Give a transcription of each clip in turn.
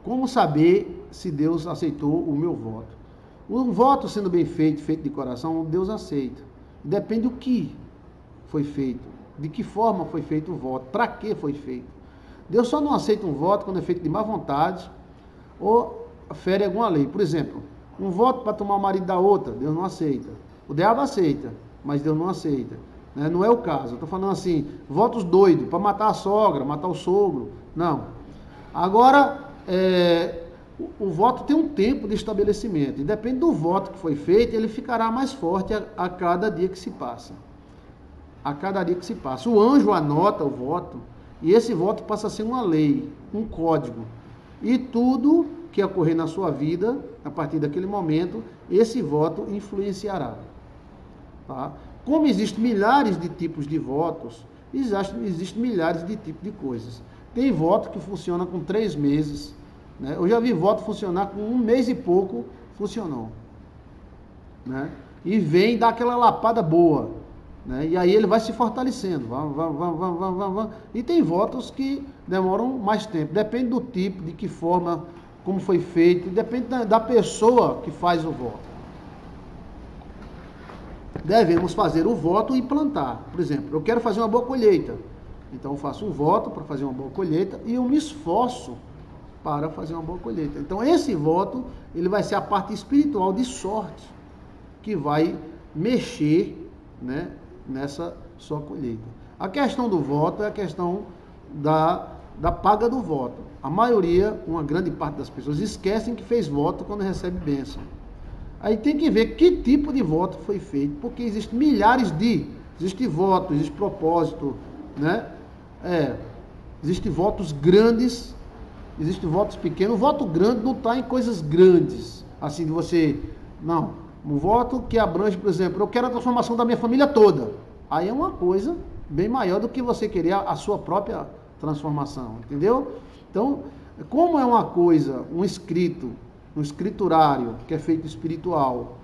Como saber se Deus aceitou o meu voto? Um voto sendo bem feito, feito de coração, Deus aceita. Depende do que foi feito, de que forma foi feito o voto, para que foi feito. Deus só não aceita um voto quando é feito de má vontade ou fere alguma lei. Por exemplo, um voto para tomar o marido da outra, Deus não aceita. O diabo aceita, mas Deus não aceita. Não é o caso. Eu estou falando assim, votos doidos, para matar a sogra, matar o sogro. Não. Agora, o voto tem um tempo de estabelecimento. E depende do voto que foi feito, ele ficará mais forte a cada dia que se passa. A cada dia que se passa. O anjo anota o voto, e esse voto passa a ser uma lei, um código. E tudo que ocorrer na sua vida, a partir daquele momento, esse voto influenciará. Tá? Como existem milhares de tipos de votos, existem milhares de tipos de coisas. Tem voto que funciona com 3 meses. Né? Eu já vi voto funcionar com 1 mês e pouco, funcionou. Né? E vem dar aquela lapada boa. Né? E aí ele vai se fortalecendo. E tem votos que demoram mais tempo. Depende do tipo, de que forma, como foi feito. Depende da pessoa que faz o voto. Devemos fazer o voto e plantar. Por exemplo, eu quero fazer uma boa colheita. Então eu faço um voto para fazer uma boa colheita e eu me esforço para fazer uma boa colheita. Então esse voto, ele vai ser a parte espiritual de sorte que vai mexer, né, nessa sua colheita. A questão do voto é a questão da paga do voto. A maioria, uma grande parte das pessoas esquecem que fez voto quando recebe bênção. Aí tem que ver que tipo de voto foi feito, porque existem milhares existe voto, existe propósito, né? Existem votos grandes, existem votos pequenos. O voto grande não está em coisas grandes, assim de você, não. Um voto que abrange, por exemplo, eu quero a transformação da minha família toda. Aí é uma coisa bem maior do que você querer a sua própria transformação, entendeu? Então, como é uma coisa, um escriturário, que é feito espiritual,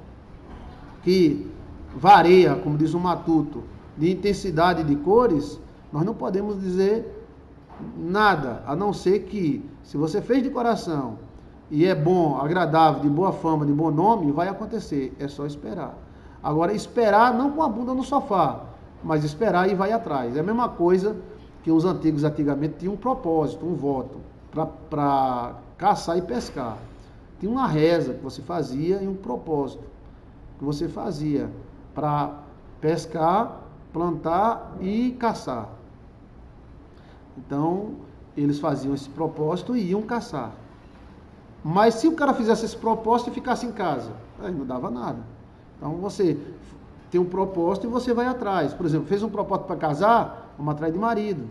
que varia, como diz o Matuto, de intensidade de cores, nós não podemos dizer nada, a não ser que, se você fez de coração, e é bom, agradável, de boa fama, de bom nome, vai acontecer, é só esperar. Agora, esperar não com a bunda no sofá, mas esperar e vai atrás. É a mesma coisa que os antigamente tinham um propósito, um voto, para caçar e pescar. Tinha uma reza que você fazia e um propósito que você fazia para pescar, plantar e caçar. Então, eles faziam esse propósito e iam caçar. Mas se o cara fizesse esse propósito e ficasse em casa, aí não dava nada. Então, você tem um propósito e você vai atrás. Por exemplo, fez um propósito para casar, vamos atrás de marido.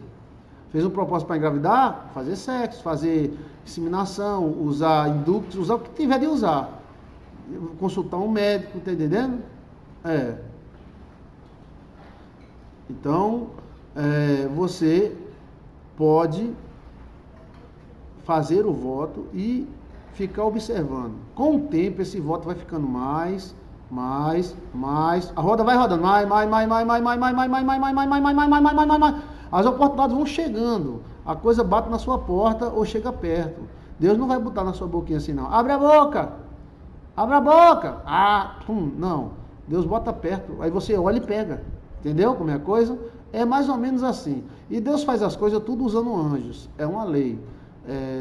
Fez um propósito para engravidar, fazer sexo, fazer inseminação, usar indutos, usar o que tiver de usar. Consultar um médico, tá entendendo? Então, você pode fazer o voto e ficar observando. Com o tempo, esse voto vai ficando mais. A roda vai rodando. Mais. As oportunidades vão chegando. A coisa bate na sua porta ou chega perto. Deus não vai botar na sua boquinha assim, não. Abre a boca! Abra a boca! Não. Deus bota perto. Aí você olha e pega. Entendeu como é a coisa? É mais ou menos assim. E Deus faz as coisas tudo usando anjos. É uma lei.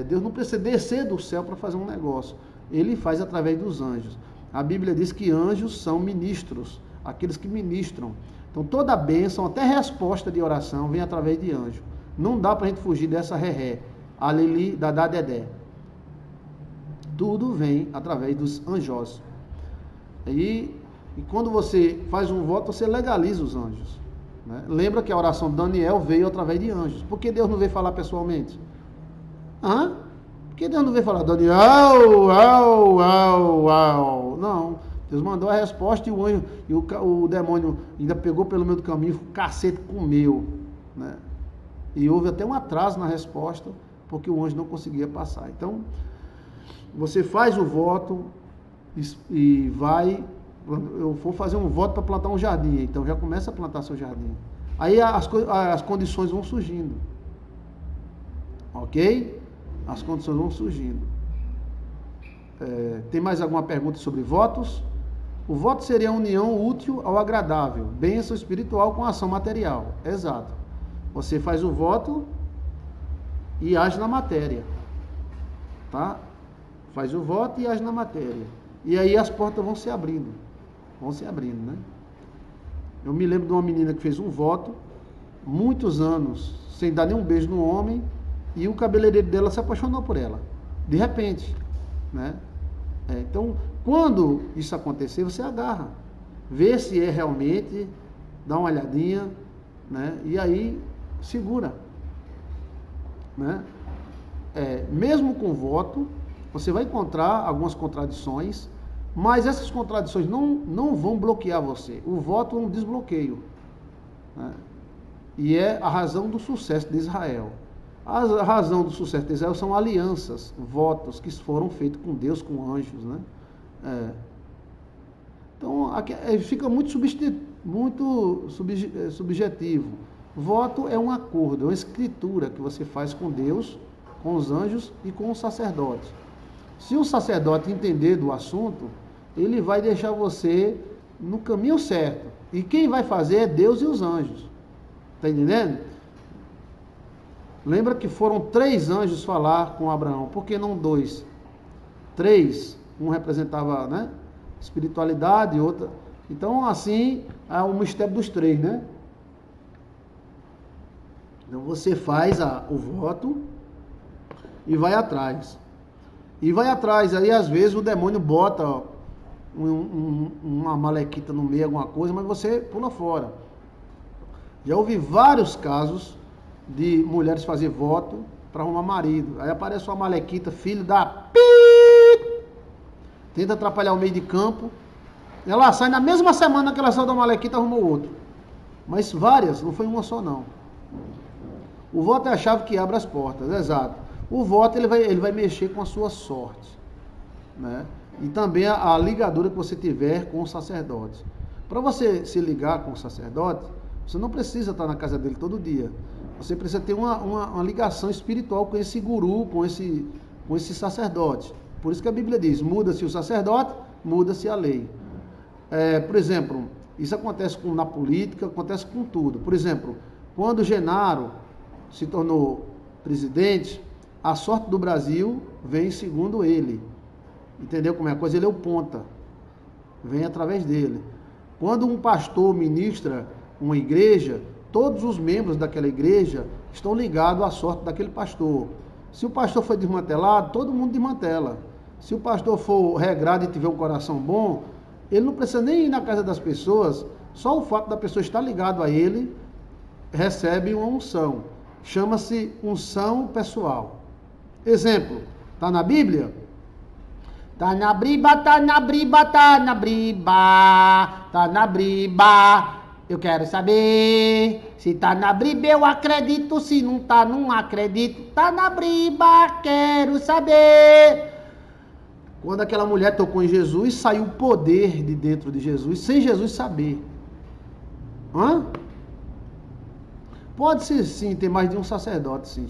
Deus não precisa descer do céu para fazer um negócio. Ele faz através dos anjos. A Bíblia diz que anjos são ministros. Aqueles que ministram. Então toda a bênção, até resposta de oração, vem através de anjo. Não dá para a gente fugir dessa ré, a Lili, Dadá, Dedé. Tudo vem através dos anjos. E quando você faz um voto, você legaliza os anjos. Né? Lembra que a oração de Daniel veio através de anjos. Por que Deus não veio falar pessoalmente? Por que Deus não veio falar, Daniel, Não. Deus mandou a resposta e o anjo, o demônio ainda pegou pelo meio do caminho, o cacete comeu. Né? E houve até um atraso na resposta, porque o anjo não conseguia passar. Então, você faz o voto e vai. Eu vou fazer um voto para plantar um jardim, então já começa a plantar seu jardim. Aí as condições vão surgindo. Ok? As condições vão surgindo. Tem mais alguma pergunta sobre votos? O voto seria a união útil ao agradável, bênção espiritual com ação material. Exato. Você faz o voto e age na matéria. Tá? Faz o voto e age na matéria. E aí as portas vão se abrindo. Vão se abrindo, né? Eu me lembro de uma menina que fez um voto, muitos anos, sem dar nenhum beijo no homem, e o cabeleireiro dela se apaixonou por ela. De repente, né? Então, quando isso acontecer, você agarra. Vê se é realmente, dá uma olhadinha, né? E aí, segura. Né? Mesmo com voto, você vai encontrar algumas contradições, mas essas contradições não vão bloquear você. O voto é um desbloqueio. Né? E é a razão do sucesso de Israel. A razão do sucesso de Israel são alianças, votos que foram feitos com Deus, com anjos. Né? Então, aqui, fica muito subjetivo. Voto é um acordo, é uma escritura que você faz com Deus, com os anjos e com o sacerdote. Se o sacerdote entender do assunto, ele vai deixar você no caminho certo. E quem vai fazer é Deus e os anjos. Está entendendo? Lembra que foram 3 anjos falar com Abraão. Por que não 2? 3. Um representava, né, espiritualidade, outra. Então, assim, há o mistério dos 3, né? Então, você faz o voto e vai atrás. E vai atrás. Aí, às vezes, o demônio bota uma malequita no meio, alguma coisa, mas você pula fora. Já ouvi vários casos de mulheres fazer voto para arrumar marido. Aí aparece uma malequita, filho da pi, tenta atrapalhar o meio de campo. Ela sai na mesma semana que ela saiu da malequita, arrumou outro. Mas várias, não foi uma só não. O voto é a chave que abre as portas, exato. O voto ele vai mexer com a sua sorte, né? E também a ligadura que você tiver com o sacerdote. Para você se ligar com o sacerdote, você não precisa estar na casa dele todo dia. Você precisa ter uma ligação espiritual com esse guru, com esse sacerdote. Por isso que a Bíblia diz, muda-se o sacerdote, muda-se a lei. Por exemplo, isso acontece na política, acontece com tudo. Por exemplo, quando Genaro se tornou presidente, a sorte do Brasil vem segundo ele. Entendeu como é a coisa? Ele é o ponta. Vem através dele. Quando um pastor ministra uma igreja, todos os membros daquela igreja estão ligados à sorte daquele pastor. Se o pastor for desmantelado, todo mundo desmantela. Se o pastor for regrado e tiver um coração bom, ele não precisa nem ir na casa das pessoas, só o fato da pessoa estar ligado a ele, recebe uma unção. Chama-se unção pessoal. Exemplo, está na Bíblia? Tá na briba, tá na briba, tá na briba, tá na briba. Eu quero saber se tá na briba, eu acredito, se não tá, não acredito. Tá na briba, quero saber. Quando aquela mulher tocou em Jesus, saiu o poder de dentro de Jesus, sem Jesus saber. Pode ser sim, ter mais de um sacerdote, sim.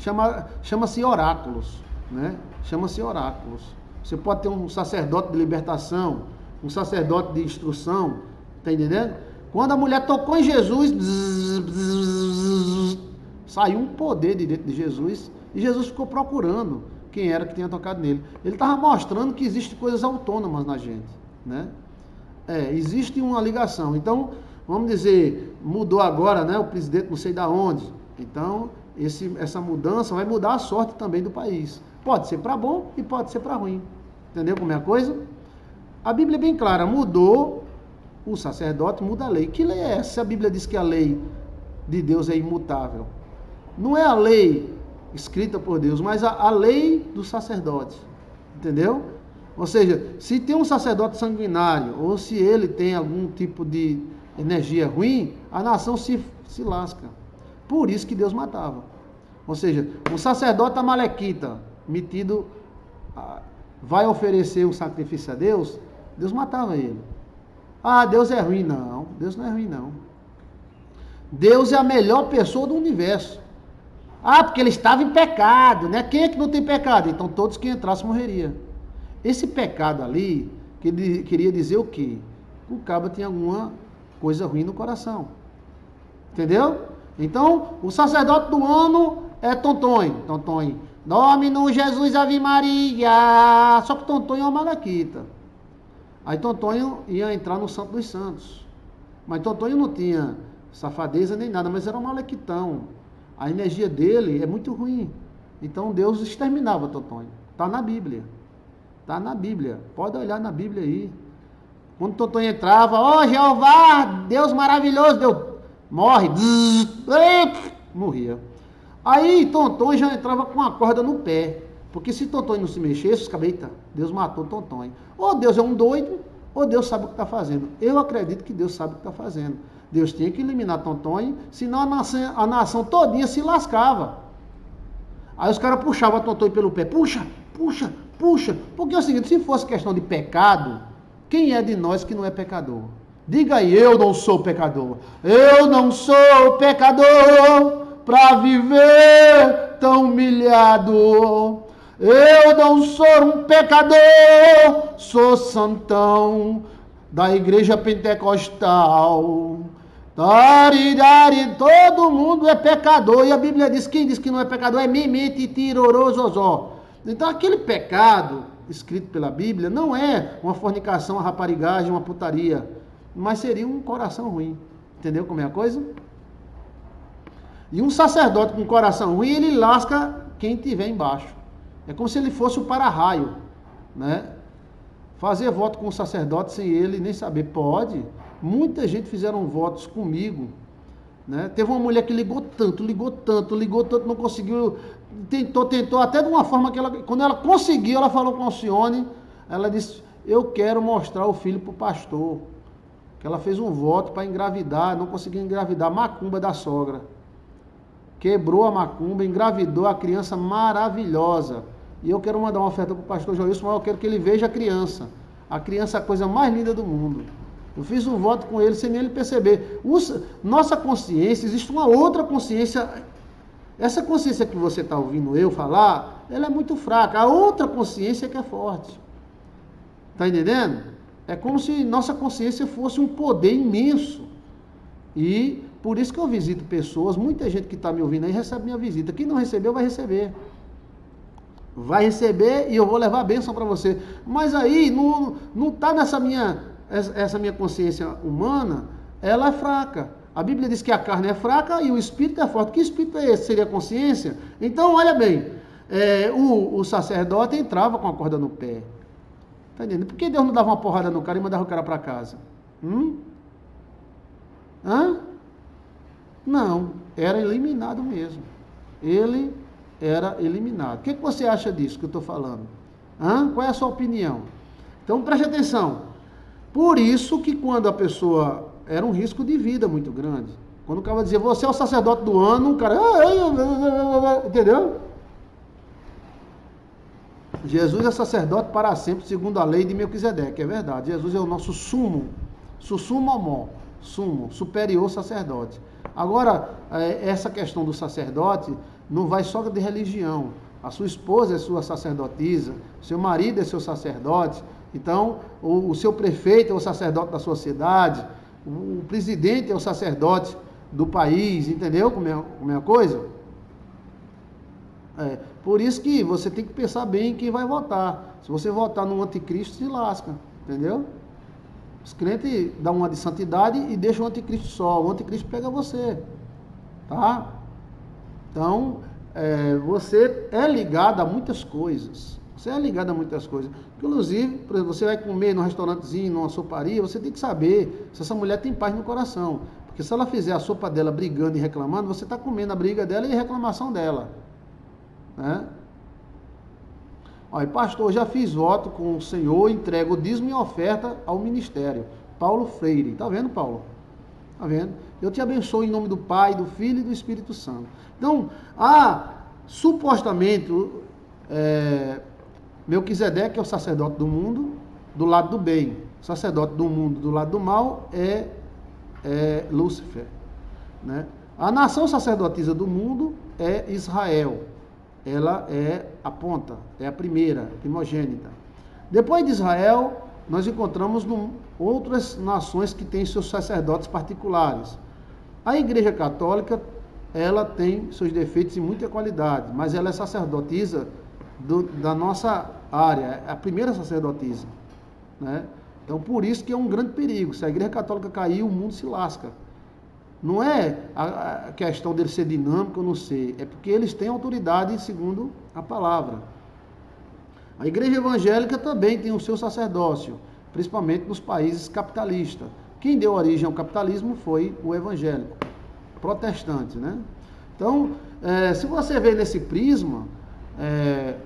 Chama-se oráculos, né? Chama-se oráculos. Você pode ter um sacerdote de libertação, um sacerdote de instrução, tá entendendo? Quando a mulher tocou em Jesus, saiu um poder de dentro de Jesus, e Jesus ficou procurando quem era que tinha tocado nele. Ele estava mostrando que existem coisas autônomas na gente, né? Existe uma ligação. Então, vamos dizer, mudou agora, né, o presidente não sei da onde. Então, essa mudança vai mudar a sorte também do país. Pode ser para bom e pode ser para ruim. Entendeu como é a coisa? A Bíblia é bem clara, mudou o sacerdote, muda a lei. Que lei é essa? A Bíblia diz que a lei de Deus é imutável. Não é a lei escrita por Deus, mas a lei do sacerdote. Entendeu? Ou seja, se tem um sacerdote sanguinário, ou se ele tem algum tipo de energia ruim, a nação se lasca. Por isso que Deus matava. Ou seja, um sacerdote amalequita, metido, vai oferecer um sacrifício a Deus, Deus matava ele. Deus é ruim. Não, Deus não é ruim, não. Deus é a melhor pessoa do universo. Porque ele estava em pecado, né? Quem é que não tem pecado? Então todos que entrassem morreriam. Esse pecado ali, que ele queria dizer o quê? O cabo tinha alguma coisa ruim no coração. Entendeu? Então, o sacerdote do ano é Tontonho. Tontonho, Domino Jesus Ave Maria. Só que Tontonho é uma malaquita. Aí Tontonho ia entrar no Santo dos Santos. Mas Tontonho não tinha safadeza nem nada, mas era um malaquitão. A energia dele é muito ruim. Então Deus exterminava Tontonho. Está na Bíblia. Está na Bíblia. Pode olhar na Bíblia aí. Quando Tontonho entrava, ó Jeová, Deus maravilhoso, Deus morre. Morria. Aí Tontonho já entrava com a corda no pé. Porque se Tontonho não se mexesse, os caras, eita, Deus matou Tontonho. Ou Deus é um doido, ou Deus sabe o que está fazendo. Eu acredito que Deus sabe o que está fazendo. Deus tinha que eliminar Tontonho, senão a nação todinha se lascava. Aí os caras puxavam Tontonho pelo pé. Puxa, puxa, puxa. Porque é o seguinte, se fosse questão de pecado, quem é de nós que não é pecador? Diga aí, eu não sou pecador. Eu não sou pecador para viver tão humilhado. Eu não sou um pecador, sou santão da igreja pentecostal. Todo mundo é pecador. E a Bíblia diz, quem diz que não é pecador é mimimi, titirorô, zozó. Então aquele pecado escrito pela Bíblia não é uma fornicação, uma raparigagem, uma putaria, mas seria um coração ruim. Entendeu como é a coisa? E um sacerdote com coração ruim, ele lasca quem tiver embaixo. É como se ele fosse o para-raio, né? Fazer voto com o sacerdote sem ele nem saber. Pode. Muita gente fizeram votos comigo, né? Teve uma mulher que ligou tanto, não conseguiu, tentou, até de uma forma que quando ela conseguiu, ela falou com a Alcione, ela disse, eu quero mostrar o filho para o pastor. Que ela fez um voto para engravidar, não conseguiu engravidar, macumba da sogra. Quebrou a macumba, engravidou a criança maravilhosa. E eu quero mandar uma oferta para o pastor Joilson, mas eu quero que ele veja a criança. A criança é a coisa mais linda do mundo. Eu fiz um voto com ele sem nem ele perceber. Nossa consciência, existe uma outra consciência. Essa consciência que você está ouvindo eu falar, ela é muito fraca. A outra consciência que é forte. Está entendendo? É como se nossa consciência fosse um poder imenso. E por isso que eu visito pessoas, muita gente que está me ouvindo aí recebe minha visita. Quem não recebeu, vai receber. Vai receber e eu vou levar a bênção para você. Mas aí, não está nessa essa minha consciência humana, ela é fraca. A Bíblia diz que a carne é fraca e o espírito é forte. Que espírito é esse? Seria a consciência? Então, olha bem, o sacerdote entrava com a corda no pé. Está entendendo? Por que Deus não dava uma porrada no cara e mandava o cara para casa? Não, era eliminado mesmo. Ele era eliminado. O que você acha disso que eu estou falando? Qual é a sua opinião? Então preste atenção. Por isso que quando a pessoa era um risco de vida muito grande. Quando o cara dizia, você é o sacerdote do ano, o cara, entendeu? Jesus é sacerdote para sempre, segundo a lei de Melquisedeque, é verdade. Jesus é o nosso sumo superior sacerdote. Agora, essa questão do sacerdote não vai só de religião. A sua esposa é sua sacerdotisa, seu marido é seu sacerdote, então o seu prefeito é o sacerdote da sua cidade, o presidente é o sacerdote do país, entendeu como é a coisa? Por isso que você tem que pensar bem em quem vai votar. Se você votar no anticristo, se lasca, entendeu? Os crentes dão uma de santidade e deixam o anticristo só. O anticristo pega você, tá? Então, você é ligado a muitas coisas. Você é ligado a muitas coisas. Inclusive, por exemplo, você vai comer num restaurantezinho, numa soparia, você tem que saber se essa mulher tem paz no coração. Porque se ela fizer a sopa dela brigando e reclamando, você está comendo a briga dela e a reclamação dela. Né? Olha, pastor, já fiz voto com o Senhor, entrego o dízimo e oferta ao ministério. Paulo Freire. Tá vendo, Paulo? Tá vendo? Eu te abençoo em nome do Pai, do Filho e do Espírito Santo. Então, supostamente, Melquisedeque é o sacerdote do mundo, do lado do bem. O sacerdote do mundo, do lado do mal, é Lúcifer. Né? A nação sacerdotisa do mundo é Israel. Ela é a ponta, é a primeira, primogênita. Depois de Israel, nós encontramos outras nações que têm seus sacerdotes particulares. A Igreja Católica, ela tem seus defeitos e muita qualidade, mas ela é sacerdotisa da nossa área, é a primeira sacerdotisa, né? Então, por isso que é um grande perigo. Se a Igreja Católica cair, o mundo se lasca. Não é a questão dele ser dinâmico ou não ser, é porque eles têm autoridade segundo a palavra. A Igreja Evangélica também tem o seu sacerdócio, principalmente nos países capitalistas. Quem deu origem ao capitalismo foi o evangélico, protestante, né? Então, se você vê nesse prisma,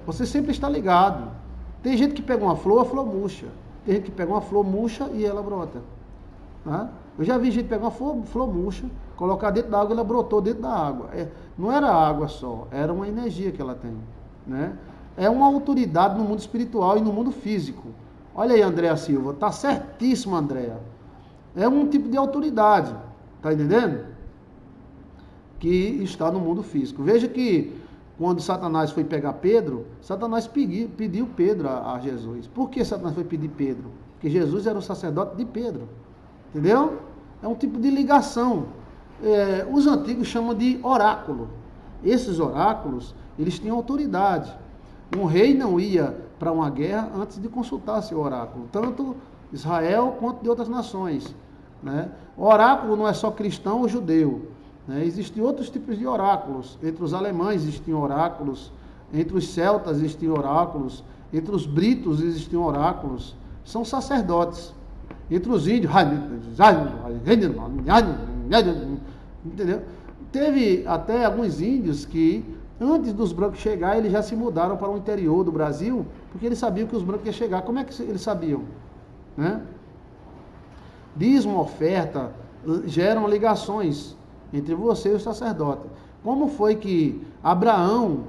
você sempre está ligado. Tem gente que pega uma flor, a flor murcha. Tem gente que pega uma flor murcha e ela brota. Tá? Eu já vi gente pegar uma flor murcha, colocar dentro da água e ela brotou dentro da água. Não era água só, era uma energia que ela tem, né? É uma autoridade no mundo espiritual e no mundo físico. Olha aí, Andréa Silva, tá certíssimo, Andréa. É um tipo de autoridade, tá entendendo? Que está no mundo físico. Veja que quando Satanás foi pegar Pedro, Satanás pediu Pedro a Jesus. Por que Satanás foi pedir Pedro? Porque Jesus era o sacerdote de Pedro. Entendeu? É um tipo de ligação. Os antigos chamam de oráculo. Esses oráculos, eles tinham autoridade. Um rei não ia para uma guerra antes de consultar seu oráculo. Tanto Israel quanto de outras nações, né? O oráculo não é só cristão ou judeu, né? Existem outros tipos de oráculos. Entre os alemães existiam oráculos, entre os celtas existiam oráculos, entre os britos existiam oráculos. São sacerdotes. Entre os índios, entendeu? Teve até alguns índios que, antes dos brancos chegarem, eles já se mudaram para o interior do Brasil, porque eles sabiam que os brancos iam chegar. Como é que eles sabiam? Né? Dízimo, oferta, geram ligações entre você e o sacerdote. Como foi que Abraão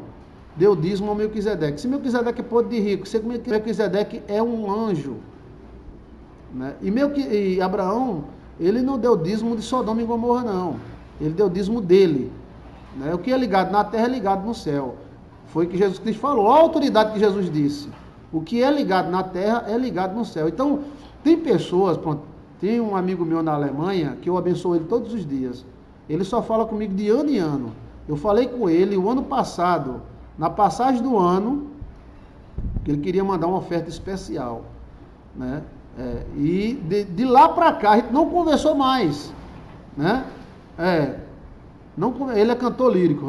deu dízimo ao Melquisedeque? Se Melquisedeque é podre de rico, se Melquisedeque é um anjo, né? E Abraão, ele não deu dízimo de Sodoma e Gomorra, não. Ele deu dízimo dele. Né? O que é ligado na terra é ligado no céu. Foi o que Jesus Cristo falou. Olha a autoridade que Jesus disse. O que é ligado na terra é ligado no céu. Então, tem pessoas, pronto, tem um amigo meu na Alemanha, que eu abençoo ele todos os dias. Ele só fala comigo de ano em ano. Eu falei com ele o ano passado, na passagem do ano, que ele queria mandar uma oferta especial, né? E de lá para cá a gente não conversou mais, né? Ele é cantor lírico,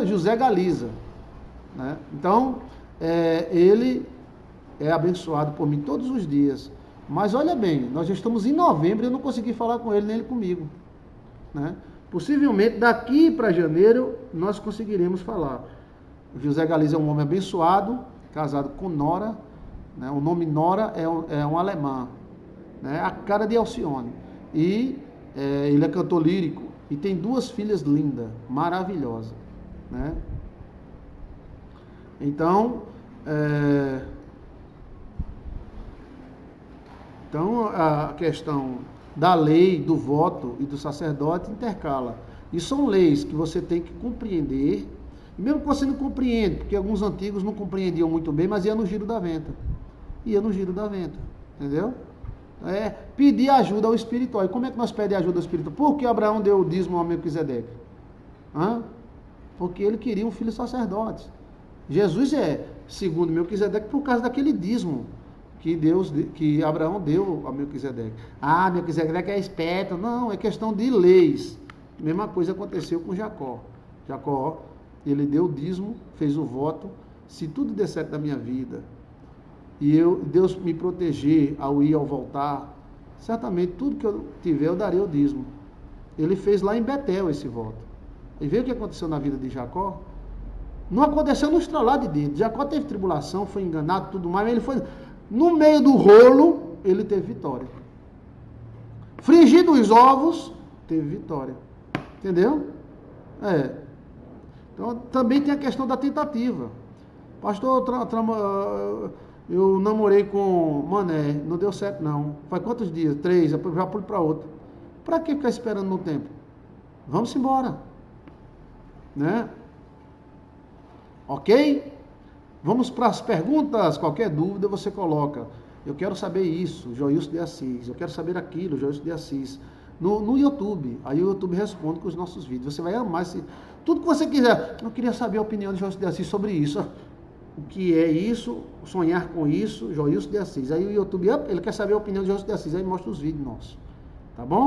José Galiza, né? Então ele é abençoado por mim todos os dias. Mas olha bem, nós já estamos em novembro e eu não consegui falar com ele nem ele comigo, né? Possivelmente daqui para janeiro nós conseguiremos falar. O José Galiza é um homem abençoado, casado com Nora, né? O nome Nora é um alemã, né? A cara de Alcione. E ele é cantor lírico e tem 2 filhas lindas, maravilhosas, né? Então, a questão da lei, do voto e do sacerdote intercala. E são leis que você tem que compreender, mesmo que você não compreenda, porque alguns antigos não compreendiam muito bem, mas ia no giro da venta. Entendeu? Pedir ajuda ao espiritual. E como é que nós pedimos ajuda ao espiritual? Por que Abraão deu o dízimo ao Melquisedeque? Porque ele queria um filho sacerdote. Jesus segundo Melquisedeque, por causa daquele dízimo que Abraão deu ao Melquisedeque. Melquisedeque é esperto. Não, é questão de leis. A mesma coisa aconteceu com Jacó. Jacó, ele deu o dízimo, fez o voto. Se tudo der certo na minha vida, e Deus me proteger ao ir e ao voltar, certamente tudo que eu tiver eu darei o dízimo. Ele fez lá em Betel esse voto. E vê o que aconteceu na vida de Jacó? Não aconteceu no estralar de dedo. Jacó teve tribulação, foi enganado, tudo mais, mas ele foi, no meio do rolo, ele teve vitória. Frigido os ovos, teve vitória. Entendeu? Então, também tem a questão da tentativa. Pastor, eu namorei com Mané, não deu certo não. Faz quantos dias? 3, depois já pulo para outro. Para que ficar esperando no tempo? Vamos embora. Né? Ok? Vamos para as perguntas. Qualquer dúvida você coloca. Eu quero saber isso, Joilson de Assis. Eu quero saber aquilo, Joilson de Assis. No YouTube. Aí o YouTube responde com os nossos vídeos. Você vai amar tudo que você quiser. Eu queria saber a opinião de Joilson de Assis sobre isso. O que é isso? Sonhar com isso, Joilson de Assis. Aí o YouTube, ele quer saber a opinião de Joilson de Assis. Aí mostra os vídeos nossos. Tá bom?